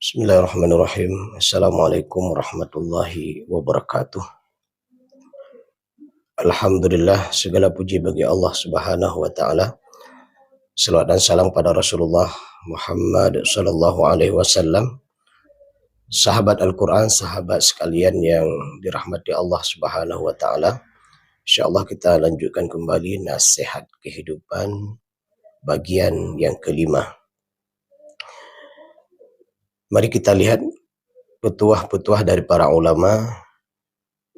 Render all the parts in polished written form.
Bismillahirrahmanirrahim. Assalamualaikum warahmatullahi wabarakatuh. Alhamdulillah, segala puji bagi Allah Subhanahu wa taala. Selawat dan salam pada Rasulullah Muhammad sallallahu alaihi wasallam. Sahabat Al-Qur'an, sahabat sekalian yang dirahmati Allah Subhanahu wa taala. Insyaallah kita lanjutkan kembali nasihat kehidupan bagian yang kelima. Mari kita lihat petuah-petuah dari para ulama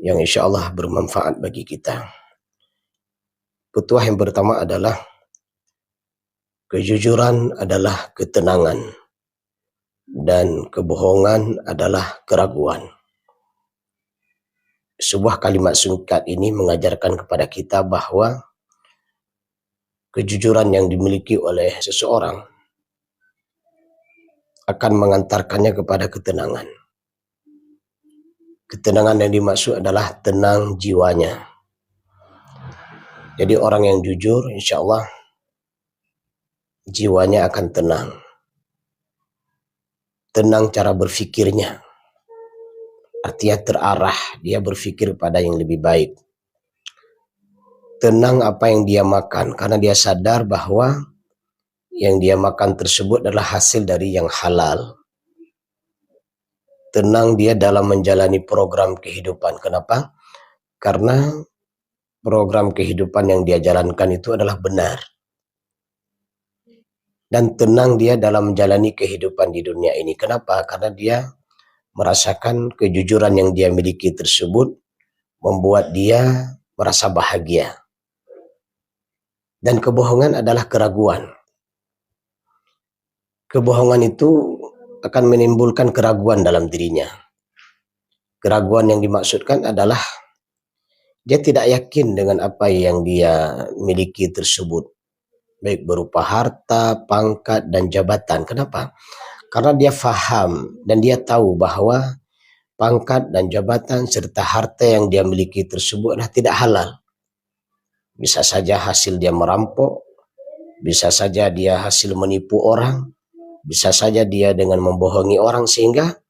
yang insya Allah bermanfaat bagi kita. Petuah yang pertama adalah kejujuran adalah ketenangan dan kebohongan adalah keraguan. Sebuah kalimat singkat ini mengajarkan kepada kita bahwa kejujuran yang dimiliki oleh seseorang akan mengantarkannya kepada ketenangan. Ketenangan yang dimaksud adalah tenang jiwanya. Jadi orang yang jujur insya Allah jiwanya akan tenang. Tenang cara berfikirnya. Artinya terarah, dia berfikir pada yang lebih baik. Tenang apa yang dia makan, karena dia sadar bahwa yang dia makan tersebut adalah hasil dari yang halal. Tenang dia dalam menjalani program kehidupan. Kenapa? Karena program kehidupan yang dia jalankan itu adalah benar. Dan tenang dia dalam menjalani kehidupan di dunia ini. Kenapa? Karena dia merasakan kejujuran yang dia miliki tersebut membuat dia merasa bahagia. Dan kebohongan adalah keraguan. Kebohongan itu akan menimbulkan keraguan dalam dirinya. Keraguan yang dimaksudkan adalah dia tidak yakin dengan apa yang dia miliki tersebut. Baik berupa harta, pangkat, dan jabatan. Kenapa? Karena dia faham dan dia tahu bahwa pangkat dan jabatan serta harta yang dia miliki tersebut adalah tidak halal. Bisa saja hasil dia merampok, bisa saja dia hasil menipu orang, bisa saja dia dengan membohongi orang, sehingga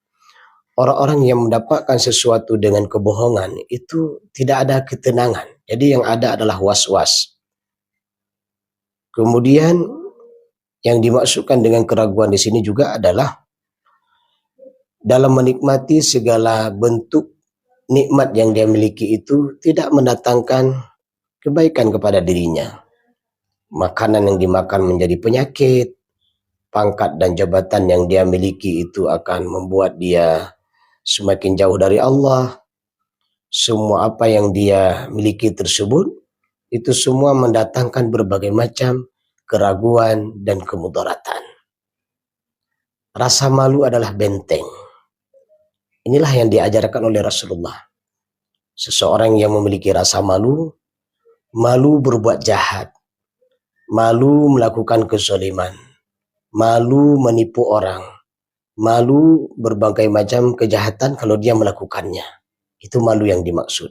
orang-orang yang mendapatkan sesuatu dengan kebohongan itu tidak ada ketenangan. Jadi yang ada adalah was-was. Kemudian yang dimaksudkan dengan keraguan di sini juga adalah dalam menikmati segala bentuk nikmat yang dia miliki itu tidak mendatangkan kebaikan kepada dirinya. Makanan yang dimakan menjadi penyakit, pangkat dan jabatan yang dia miliki itu akan membuat dia semakin jauh dari Allah. Semua apa yang dia miliki tersebut itu semua mendatangkan berbagai macam keraguan dan kemudaratan. Rasa malu adalah benteng. Inilah yang diajarkan oleh Rasulullah. Seseorang yang memiliki rasa malu, malu berbuat jahat, malu melakukan kezaliman, malu menipu orang, malu berbagai macam kejahatan kalau dia melakukannya. Itu malu yang dimaksud.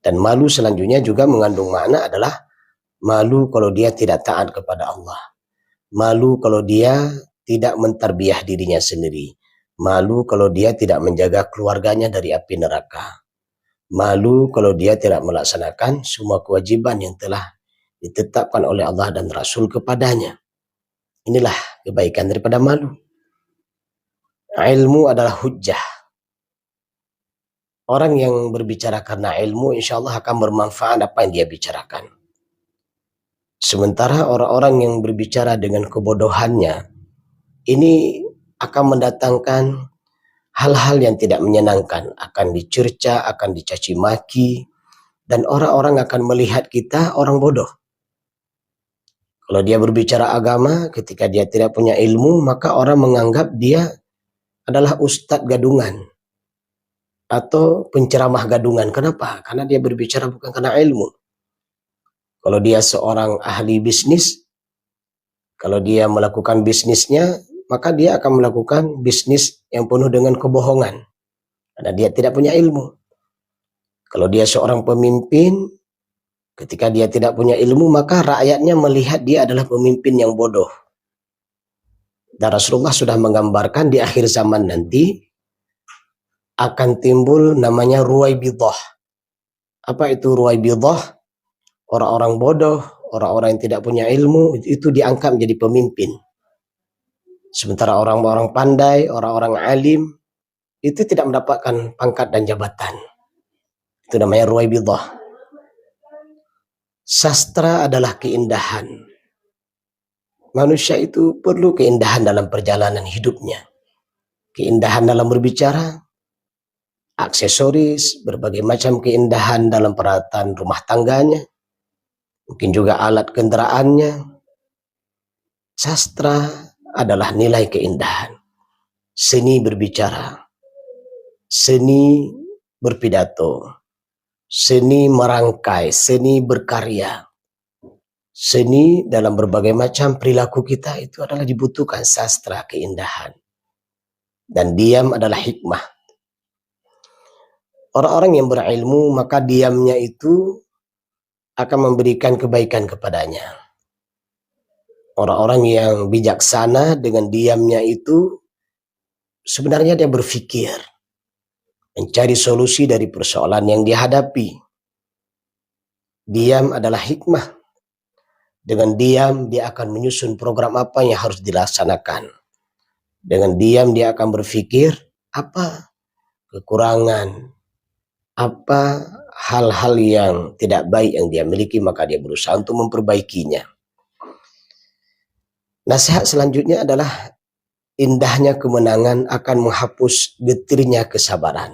Dan malu selanjutnya juga mengandung makna adalah malu kalau dia tidak taat kepada Allah. Malu kalau dia tidak mentarbiyah dirinya sendiri. Malu kalau dia tidak menjaga keluarganya dari api neraka. Malu kalau dia tidak melaksanakan semua kewajiban yang telah ditetapkan oleh Allah dan Rasul kepadanya. Inilah kebaikan daripada malu. Ilmu adalah hujjah. Orang yang berbicara karena ilmu insya Allah akan bermanfaat apa yang dia bicarakan. Sementara orang-orang yang berbicara dengan kebodohannya, ini akan mendatangkan hal-hal yang tidak menyenangkan. Akan dicerca, akan dicaci maki, dan orang-orang akan melihat kita orang bodoh. Kalau dia berbicara agama, ketika dia tidak punya ilmu, maka orang menganggap dia adalah ustadz gadungan atau penceramah gadungan. Kenapa? Karena dia berbicara bukan karena ilmu. Kalau dia seorang ahli bisnis, kalau dia melakukan bisnisnya, maka dia akan melakukan bisnis yang penuh dengan kebohongan. Karena dia tidak punya ilmu. Kalau dia seorang pemimpin, ketika dia tidak punya ilmu, maka rakyatnya melihat dia adalah pemimpin yang bodoh. Dan Rasulullah sudah menggambarkan di akhir zaman nanti akan timbul namanya Ruwaibidah. Apa itu Ruwaibidah? Orang-orang bodoh, orang-orang yang tidak punya ilmu, itu diangkat menjadi pemimpin. Sementara orang-orang pandai, orang-orang alim, itu tidak mendapatkan pangkat dan jabatan. Itu namanya Ruwaibidah. Sastra adalah keindahan. Manusia itu perlu keindahan dalam perjalanan hidupnya. Keindahan dalam berbicara, aksesoris, berbagai macam keindahan dalam peralatan rumah tangganya, mungkin juga alat kendaraannya. Sastra adalah nilai keindahan. Seni berbicara, seni berpidato, seni merangkai, seni berkarya. Seni dalam berbagai macam perilaku kita itu adalah dibutuhkan sastra keindahan. Dan diam adalah hikmah. Orang-orang yang berilmu maka diamnya itu akan memberikan kebaikan kepadanya. Orang-orang yang bijaksana dengan diamnya itu sebenarnya dia berpikir, mencari solusi dari persoalan yang dihadapi. Diam adalah hikmah. Dengan diam dia akan menyusun program apa yang harus dilaksanakan. Dengan diam dia akan berpikir apa kekurangan, apa hal-hal yang tidak baik yang dia miliki, maka dia berusaha untuk memperbaikinya. Nasihat selanjutnya adalah indahnya kemenangan akan menghapus getirnya kesabaran.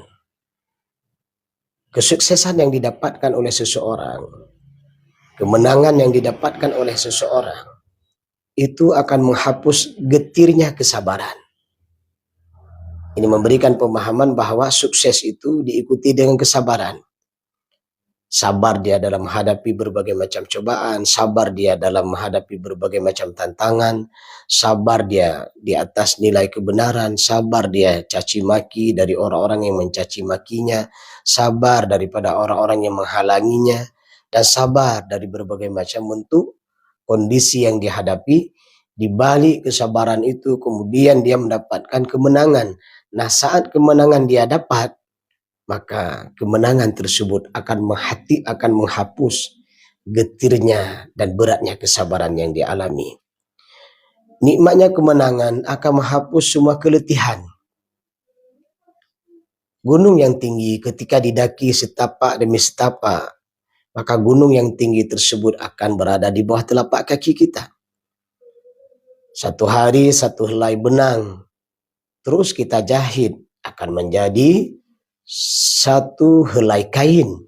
Kesuksesan yang didapatkan oleh seseorang, kemenangan yang didapatkan oleh seseorang, itu akan menghapus getirnya kesabaran. Ini memberikan pemahaman bahwa sukses itu diikuti dengan kesabaran. Sabar dia dalam menghadapi berbagai macam cobaan, sabar dia dalam menghadapi berbagai macam tantangan, sabar dia di atas nilai kebenaran, sabar dia caci maki dari orang-orang yang mencaci makinya, sabar daripada orang-orang yang menghalanginya, dan sabar dari berbagai macam bentuk kondisi yang dihadapi. Di balik kesabaran itu kemudian dia mendapatkan kemenangan. Nah, saat kemenangan dia dapat, maka kemenangan tersebut akan menghapus getirnya dan beratnya kesabaran yang dialami. Nikmatnya kemenangan akan menghapus semua keletihan. Gunung yang tinggi ketika didaki setapak demi setapak, maka gunung yang tinggi tersebut akan berada di bawah telapak kaki kita. Satu hari satu helai benang terus kita jahit akan menjadi satu helai kain.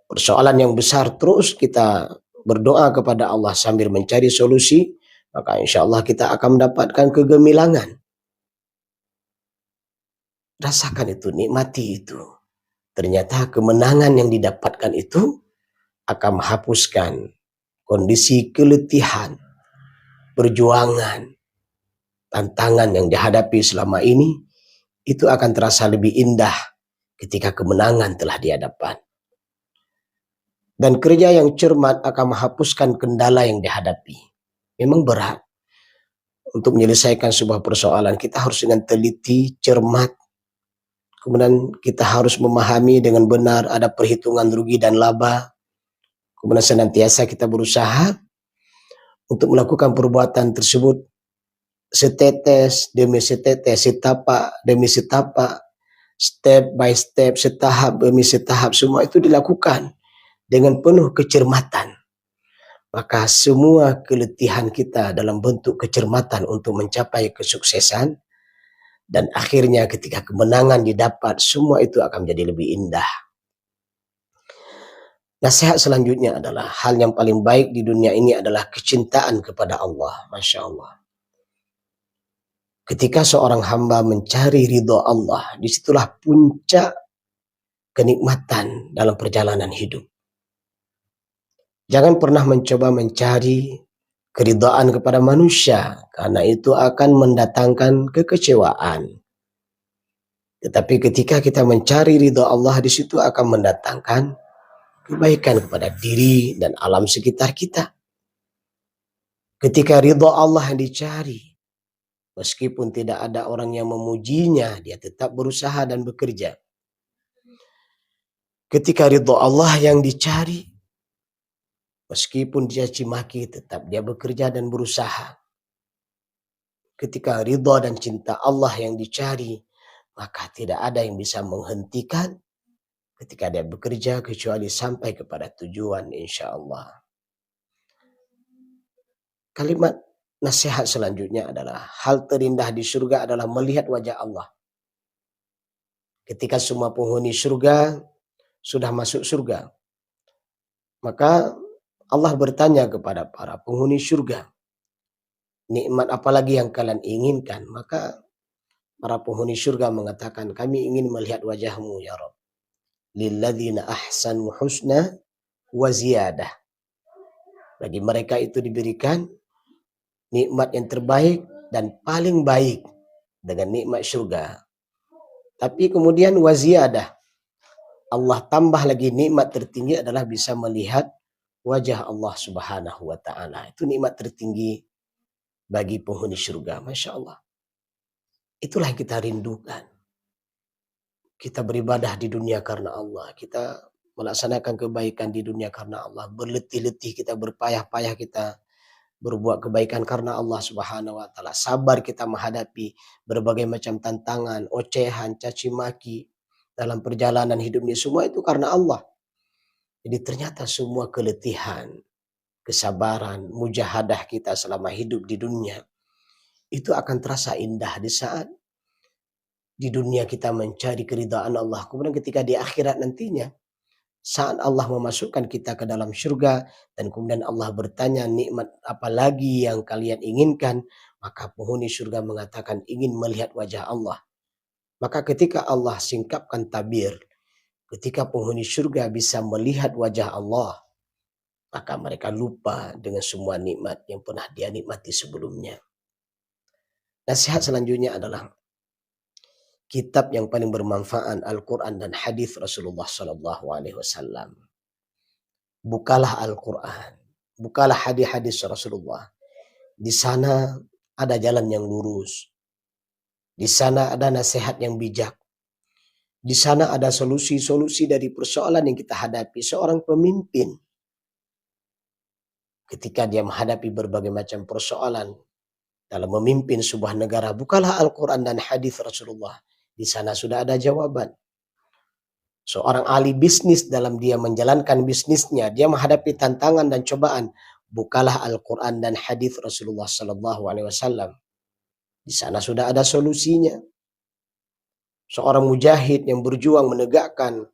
Persoalan yang besar terus kita berdoa kepada Allah sambil mencari solusi, maka insya Allah kita akan mendapatkan kegemilangan. Rasakan itu, nikmati itu. Ternyata kemenangan yang didapatkan itu akan menghapuskan kondisi keletihan, perjuangan, tantangan yang dihadapi selama ini. Itu akan terasa lebih indah ketika kemenangan telah dia dapat. Dan kerja yang cermat akan menghapuskan kendala yang dihadapi. Memang berat. Untuk menyelesaikan sebuah persoalan, kita harus dengan teliti, cermat. Kemudian kita harus memahami dengan benar ada perhitungan rugi dan laba. Kemudian senantiasa kita berusaha untuk melakukan perbuatan tersebut setetes demi setetes, setapak demi setapak, step by step, setahap demi setahap, semua itu dilakukan dengan penuh kecermatan. Maka semua keletihan kita dalam bentuk kecermatan untuk mencapai kesuksesan, dan akhirnya ketika kemenangan didapat, semua itu akan menjadi lebih indah. Nasihat selanjutnya adalah hal yang paling baik di dunia ini adalah kecintaan kepada Allah. Masya Allah. Ketika seorang hamba mencari ridho Allah, disitulah puncak kenikmatan dalam perjalanan hidup. Jangan pernah mencoba mencari keridhaan kepada manusia, karena itu akan mendatangkan kekecewaan. Tetapi ketika kita mencari ridho Allah, di situ akan mendatangkan kebaikan kepada diri dan alam sekitar kita. Ketika ridho Allah yang dicari, Meskipun tidak ada orang yang memujinya, dia tetap berusaha dan bekerja. Ketika ridho Allah yang dicari, meskipun dia cimaki, tetap dia bekerja dan berusaha. Ketika ridho dan cinta Allah yang dicari, maka tidak ada yang bisa menghentikan ketika dia bekerja kecuali sampai kepada tujuan, insya Allah. Kalimat nasihat selanjutnya adalah hal terindah di surga adalah melihat wajah Allah. Ketika semua penghuni surga sudah masuk surga, maka Allah bertanya kepada para penghuni surga, nikmat apa lagi yang kalian inginkan? Maka para penghuni surga mengatakan, kami ingin melihat wajahmu ya Rabb. Lilladzina ahsanu husna wa ziyadah. Bagi mereka itu diberikan nikmat yang terbaik dan paling baik dengan nikmat surga. Tapi kemudian wa ziyadah, Allah tambah lagi nikmat tertinggi adalah bisa melihat wajah Allah Subhanahu wa ta'ala. Itu nikmat tertinggi bagi penghuni surga. Masya Allah. Itulah yang kita rindukan. Kita beribadah di dunia karena Allah. Kita melaksanakan kebaikan di dunia karena Allah. Berletih-letih kita, berpayah-payah kita berbuat kebaikan karena Allah Subhanahu wa ta'ala. Sabar kita menghadapi berbagai macam tantangan, ocehan, caci maki dalam perjalanan hidup ini. Semua itu karena Allah. Jadi ternyata semua keletihan, kesabaran, mujahadah kita selama hidup di dunia itu akan terasa indah di saat di dunia kita mencari keridhaan Allah. Kemudian ketika di akhirat nantinya, saat Allah memasukkan kita ke dalam surga, dan kemudian Allah bertanya nikmat apa lagi yang kalian inginkan, maka penghuni surga mengatakan ingin melihat wajah Allah. Maka ketika Allah singkapkan tabir, ketika penghuni surga bisa melihat wajah Allah, maka mereka lupa dengan semua nikmat yang pernah dia nikmati sebelumnya. Nasihat selanjutnya adalah kitab yang paling bermanfaat, Al-Quran dan hadis Rasulullah SAW. Bukalah Al-Quran, bukalah hadis-hadis Rasulullah. Di sana ada jalan yang lurus. Di sana ada nasihat yang bijak. Di sana ada solusi-solusi dari persoalan yang kita hadapi. Seorang pemimpin, ketika dia menghadapi berbagai macam persoalan dalam memimpin sebuah negara, bukalah Al-Quran dan hadis Rasulullah. Di sana sudah ada jawaban. Seorang ahli bisnis dalam dia menjalankan bisnisnya, dia menghadapi tantangan dan cobaan, bukalah Al-Quran dan hadis Rasulullah SAW. Di sana sudah ada solusinya. Seorang mujahid yang berjuang menegakkan,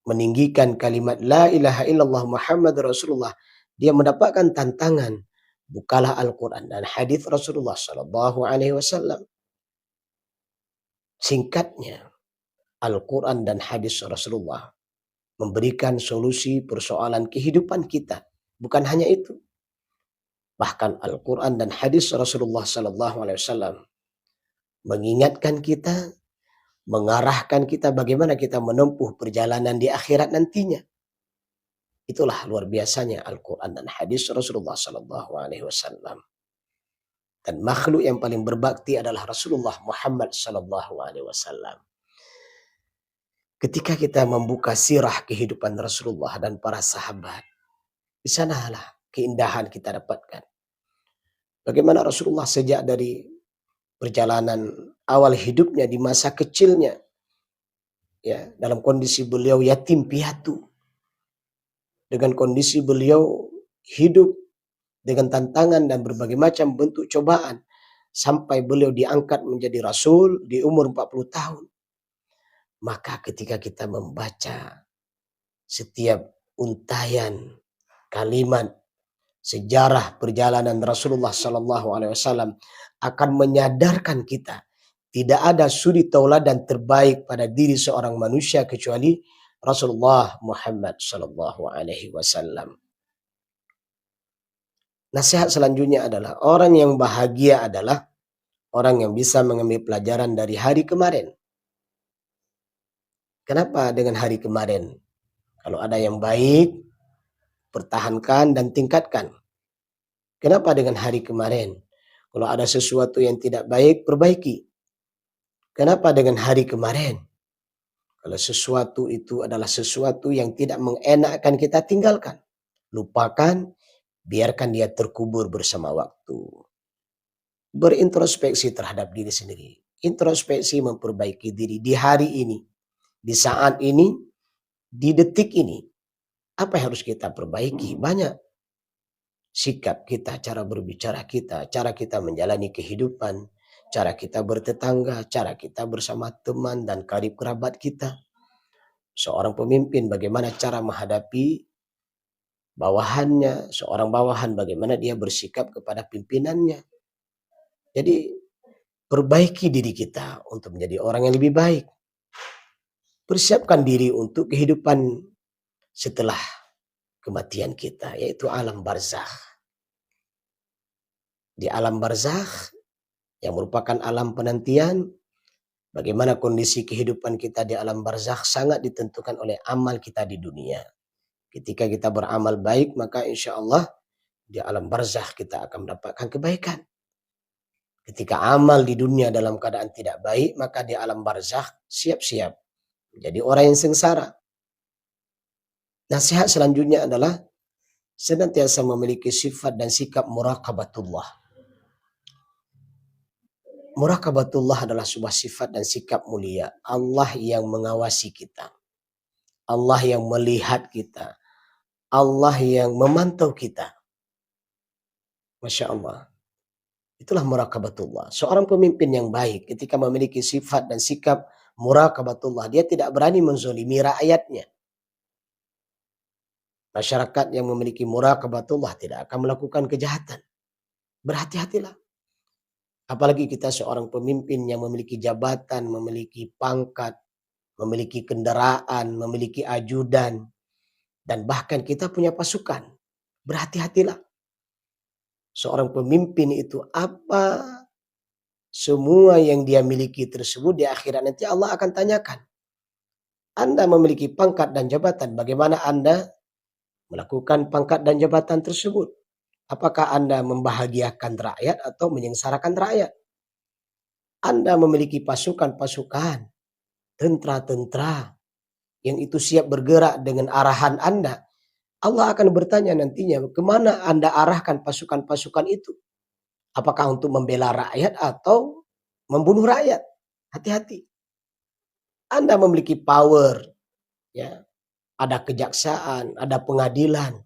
meninggikan kalimat La ilaha illallah Muhammad Rasulullah, dia mendapatkan tantangan, bukalah Al-Quran dan hadis Rasulullah SAW. Singkatnya, Al-Quran dan hadis Rasulullah memberikan solusi persoalan kehidupan kita. Bukan hanya itu. Bahkan Al-Quran dan hadis Rasulullah SAW mengingatkan kita, mengarahkan kita bagaimana kita menempuh perjalanan di akhirat nantinya. Itulah luar biasanya Al-Quran dan hadis Rasulullah SAW. Dan makhluk yang paling berbakti adalah Rasulullah Muhammad SAW. Ketika kita membuka sirah kehidupan Rasulullah dan para sahabat, di sanalah keindahan kita dapatkan. Bagaimana Rasulullah sejak dari perjalanan awal hidupnya di masa kecilnya, ya, dalam kondisi beliau yatim piatu, dengan kondisi beliau hidup dengan tantangan dan berbagai macam bentuk cobaan, sampai beliau diangkat menjadi Rasul di umur 40 tahun. Maka ketika kita membaca setiap untayan kalimat sejarah perjalanan Rasulullah SAW, akan menyadarkan kita tidak ada suri tauladan terbaik pada diri seorang manusia kecuali Rasulullah Muhammad SAW. Nasihat selanjutnya adalah orang yang bahagia adalah orang yang bisa mengambil pelajaran dari hari kemarin. Kenapa dengan hari kemarin? Kalau ada yang baik, pertahankan dan tingkatkan. Kenapa dengan hari kemarin? Kalau ada sesuatu yang tidak baik, perbaiki. Kenapa dengan hari kemarin? Kalau sesuatu itu adalah sesuatu yang tidak mengenakkan, kita tinggalkan. Lupakan, biarkan dia terkubur bersama waktu. Berintrospeksi terhadap diri sendiri. Introspeksi memperbaiki diri di hari ini, di saat ini, di detik ini. Apa yang harus kita perbaiki? Banyak. Sikap kita, cara berbicara kita, cara kita menjalani kehidupan, cara kita bertetangga, cara kita bersama teman dan karib kerabat kita. Seorang pemimpin bagaimana cara menghadapi bawahannya, seorang bawahan bagaimana dia bersikap kepada pimpinannya. Jadi perbaiki diri kita untuk menjadi orang yang lebih baik. Persiapkan diri untuk kehidupan setelah kematian kita, yaitu alam barzakh. Di alam barzakh yang merupakan alam penantian, bagaimana kondisi kehidupan kita di alam barzakh sangat ditentukan oleh amal kita di dunia. Ketika kita beramal baik, maka insya Allah di alam barzakh kita akan mendapatkan kebaikan. Ketika amal di dunia dalam keadaan tidak baik, maka di alam barzakh siap-siap menjadi orang yang sengsara. Nasihat selanjutnya adalah senantiasa memiliki sifat dan sikap muraqabatullah. Muraqabatullah adalah sebuah sifat dan sikap mulia. Allah yang mengawasi kita. Allah yang melihat kita. Allah yang memantau kita. Masya Allah. Itulah muraqabatullah. Seorang pemimpin yang baik ketika memiliki sifat dan sikap muraqabatullah, dia tidak berani menzolimi rakyatnya. Masyarakat yang memiliki muraqabatullah tidak akan melakukan kejahatan. Berhati-hatilah. Apalagi kita seorang pemimpin yang memiliki jabatan, memiliki pangkat, memiliki kendaraan, memiliki ajudan, dan bahkan kita punya pasukan. Berhati-hatilah. Seorang pemimpin itu apa semua yang dia miliki tersebut di akhirat nanti Allah akan tanyakan. Anda memiliki pangkat dan jabatan, bagaimana Anda melakukan pangkat dan jabatan tersebut? Apakah Anda membahagiakan rakyat atau menyengsarakan rakyat? Anda memiliki pasukan-pasukan, tentara-tentara yang itu siap bergerak dengan arahan Anda. Allah akan bertanya nantinya, kemana Anda arahkan pasukan-pasukan itu? Apakah untuk membela rakyat atau membunuh rakyat? Hati-hati. Anda memiliki power, ya, ada kejaksaan, ada pengadilan,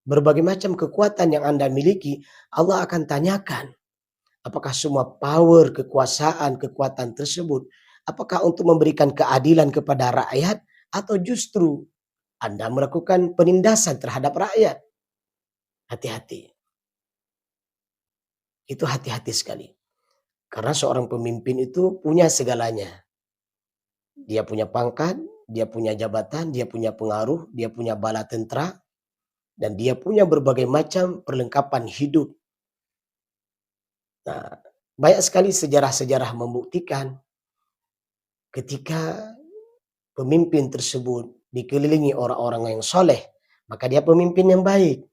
berbagai macam kekuatan yang Anda miliki, Allah akan tanyakan, apakah semua power, kekuasaan, kekuatan tersebut, apakah untuk memberikan keadilan kepada rakyat atau justru Anda melakukan penindasan terhadap rakyat? Hati-hati. Itu hati-hati sekali. Karena seorang pemimpin itu punya segalanya. Dia punya pangkat, dia punya jabatan, dia punya pengaruh, dia punya bala tentara, dan dia punya berbagai macam perlengkapan hidup. Nah, banyak sekali sejarah-sejarah membuktikan ketika pemimpin tersebut dikelilingi orang-orang yang soleh, maka dia pemimpin yang baik.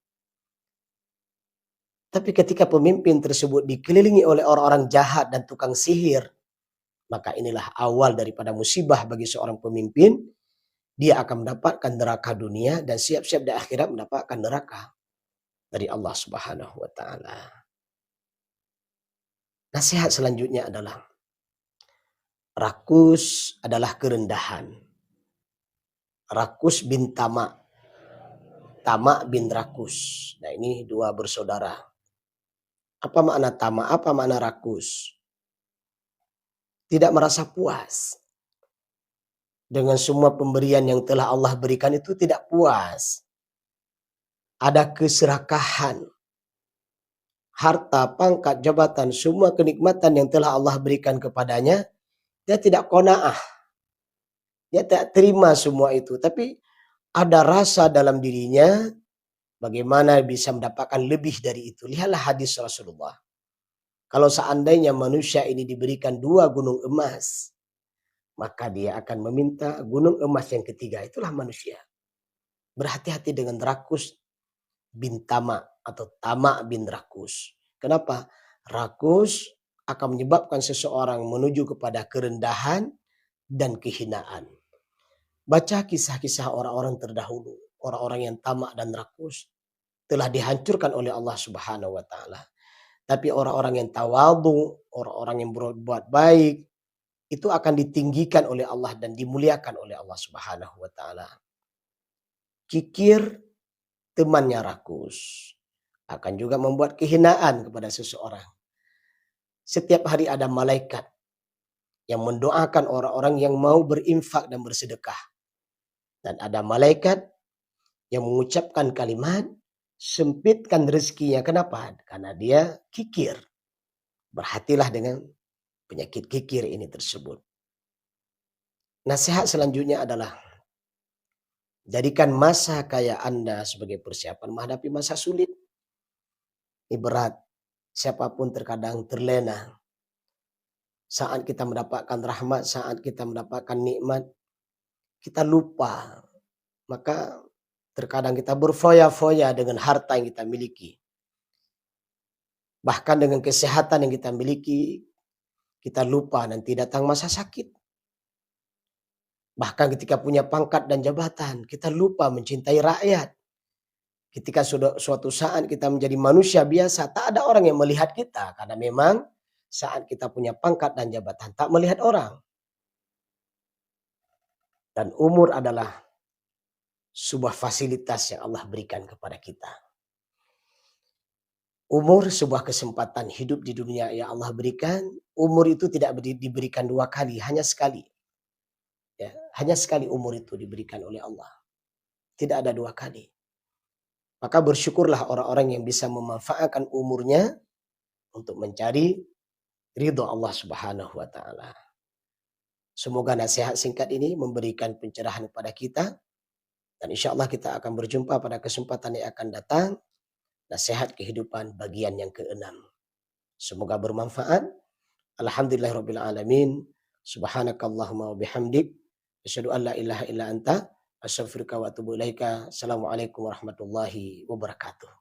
Tapi ketika pemimpin tersebut dikelilingi oleh orang-orang jahat dan tukang sihir, maka inilah awal daripada musibah bagi seorang pemimpin. Dia akan mendapatkan neraka dunia dan siap-siap di akhirat mendapatkan neraka dari Allah Subhanahu wa taala. Nasihat selanjutnya adalah rakus adalah kerendahan. Rakus bin Tama. Tama bin Rakus. Nah, ini dua bersaudara. Apa makna Tama? Apa makna rakus? Tidak merasa puas dengan semua pemberian yang telah Allah berikan, itu tidak puas. Ada keserakahan. Harta, pangkat, jabatan, semua kenikmatan yang telah Allah berikan kepadanya, dia tidak qanaah. Dia tidak terima semua itu. Tapi ada rasa dalam dirinya, bagaimana bisa mendapatkan lebih dari itu. Lihatlah hadis Rasulullah. Kalau seandainya manusia ini diberikan 2 gunung emas, maka dia akan meminta gunung emas yang ketiga. Itulah manusia. Berhati-hati dengan rakus bin Tama atau Tama bin Rakus. Kenapa? Rakus akan menyebabkan seseorang menuju kepada kerendahan dan kehinaan. Baca kisah-kisah orang-orang terdahulu, orang-orang yang tamak dan rakus telah dihancurkan oleh Allah Subhanahu wa taala. Tapi orang-orang yang tawadhu, orang-orang yang berbuat baik, itu akan ditinggikan oleh Allah dan dimuliakan oleh Allah Subhanahu wa taala. Kikir temannya rakus akan juga membuat kehinaan kepada seseorang. Setiap hari ada malaikat yang mendoakan orang-orang yang mau berinfak dan bersedekah. Dan ada malaikat yang mengucapkan kalimat, sempitkan rezekinya. Kenapa? Karena dia kikir. Berhatilah dengan penyakit kikir ini tersebut. Nasihat selanjutnya adalah, jadikan masa kaya Anda sebagai persiapan menghadapi masa sulit. Ini berat. Siapapun terkadang terlena. Saat kita mendapatkan rahmat, saat kita mendapatkan nikmat, kita lupa. Maka terkadang kita berfoya-foya dengan harta yang kita miliki. Bahkan dengan kesehatan yang kita miliki, kita lupa nanti datang masa sakit. Bahkan ketika punya pangkat dan jabatan, kita lupa mencintai rakyat. Ketika suatu saat kita menjadi manusia biasa, tak ada orang yang melihat kita. Karena memang saat kita punya pangkat dan jabatan, tak melihat orang. Dan umur adalah sebuah fasilitas yang Allah berikan kepada kita. Umur sebuah kesempatan hidup di dunia yang Allah berikan. Umur itu tidak diberikan 2 kali, hanya sekali. Ya, hanya sekali umur itu diberikan oleh Allah. Tidak ada 2 kali. Maka bersyukurlah orang-orang yang bisa memanfaatkan umurnya untuk mencari ridho Allah Subhanahu wa taala. Semoga nasihat singkat ini memberikan pencerahan kepada kita. Dan insya Allah kita akan berjumpa pada kesempatan yang akan datang. Nasihat kehidupan bagian yang ke-6. Semoga bermanfaat. Alhamdulillahirabbil alamin. Subhanakallahumma wa bihamdik, asyhadu an la ilaha illa anta, astaghfiruka wa atubu ilaika. Assalamualaikum warahmatullahi wabarakatuh.